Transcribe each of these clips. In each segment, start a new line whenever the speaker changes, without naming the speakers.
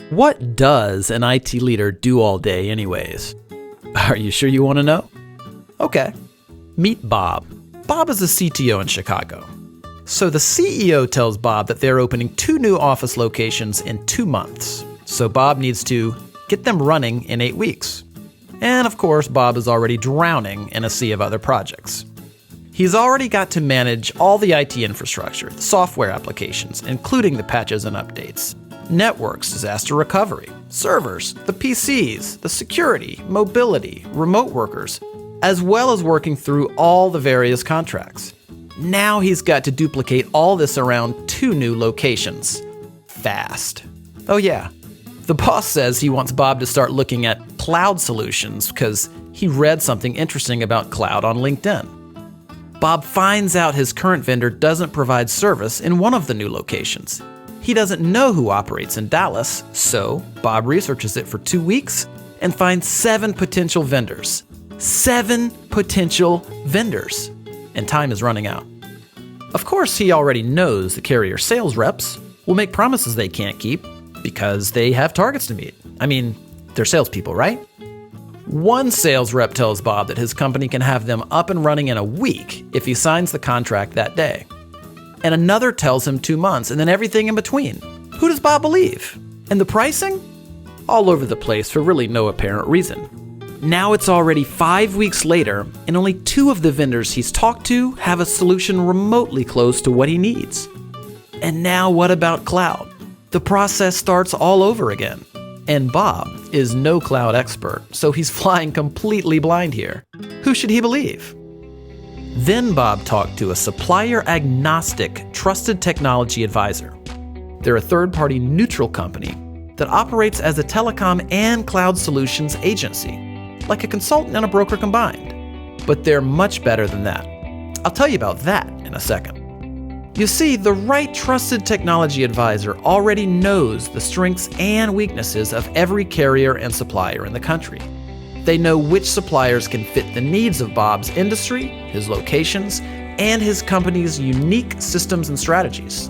What does an IT leader do all day anyways? Are you sure you want to know? Okay. Meet Bob. Bob is the CTO in Chicago. So the CEO tells Bob that they're opening 2 new office locations in 2 months. So Bob needs to get them running in 8 weeks. And of course, Bob is already drowning in a sea of other projects. He's already got to manage all the IT infrastructure, the software applications, including the patches and updates, networks, disaster recovery, servers, the PCs, the security, mobility, remote workers, as well as working through all the various contracts. Now he's got to duplicate all this around 2 new locations. Fast. Oh yeah, the boss says he wants Bob to start looking at cloud solutions because he read something interesting about cloud on LinkedIn. Bob finds out his current vendor doesn't provide service in one of the new locations. He doesn't know who operates in Dallas, so Bob researches it for 2 weeks and finds 7 potential vendors. 7 potential vendors. And time is running out. Of course, he already knows the carrier sales reps will make promises they can't keep because they have targets to meet. I mean, they're salespeople, right? One sales rep tells Bob that his company can have them up and running in a week if he signs the contract that day. And another tells him 2 months, and then everything in between. Who does Bob believe? And the pricing? All over the place for really no apparent reason. Now it's already 5 weeks later, and only 2 of the vendors he's talked to have a solution remotely close to what he needs. And now what about cloud? The process starts all over again. And Bob is no cloud expert, so he's flying completely blind here. Who should he believe? Then Bob talked to a supplier-agnostic, trusted technology advisor. They're a third-party neutral company that operates as a telecom and cloud solutions agency, like a consultant and a broker combined. But they're much better than that. I'll tell you about that in a second. You see, the right trusted technology advisor already knows the strengths and weaknesses of every carrier and supplier in the country. They know which suppliers can fit the needs of Bob's industry, his locations, and his company's unique systems and strategies.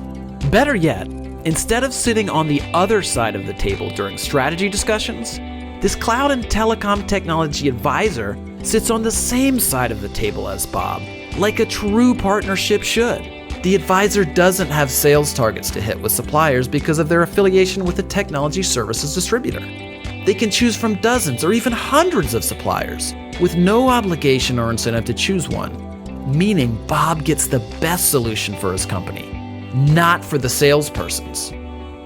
Better yet, instead of sitting on the other side of the table during strategy discussions, this cloud and telecom technology advisor sits on the same side of the table as Bob, like a true partnership should. The advisor doesn't have sales targets to hit with suppliers because of their affiliation with a technology services distributor. They can choose from dozens or even hundreds of suppliers with no obligation or incentive to choose one, meaning Bob gets the best solution for his company, not for the salespersons.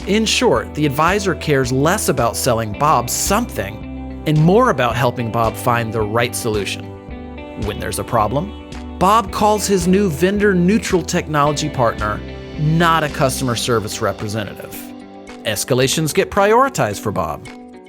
In short, the advisor cares less about selling Bob something and more about helping Bob find the right solution. When there's a problem, Bob calls his new vendor-neutral technology partner, not a customer service representative. Escalations get prioritized for Bob.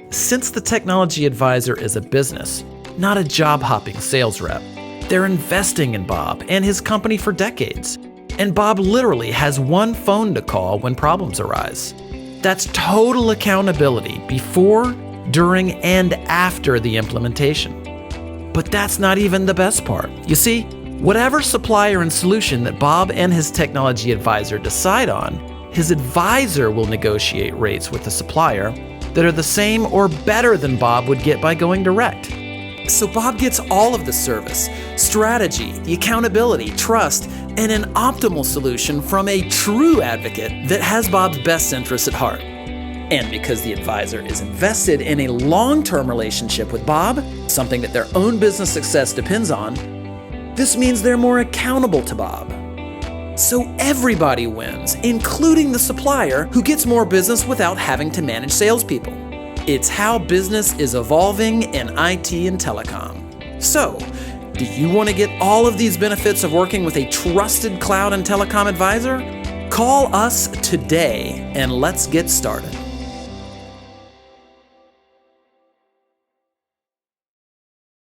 Since the technology advisor is a business, not a job-hopping sales rep, they're investing in Bob and his company for decades. And Bob literally has one phone to call when problems arise. That's total accountability before, during, and after the implementation. But that's not even the best part. You see, whatever supplier and solution that Bob and his technology advisor decide on, his advisor will negotiate rates with the supplier that are the same or better than Bob would get by going direct. So Bob gets all of the service, strategy, the accountability, trust, and an optimal solution from a true advocate that has Bob's best interests at heart. And because the advisor is invested in a long-term relationship with Bob, something that their own business success depends on, this means they're more accountable to Bob. So everybody wins, including the supplier who gets more business without having to manage salespeople. It's how business is evolving in IT and telecom. So, do you want to get all of these benefits of working with a trusted cloud and telecom advisor? Call us today and let's get started.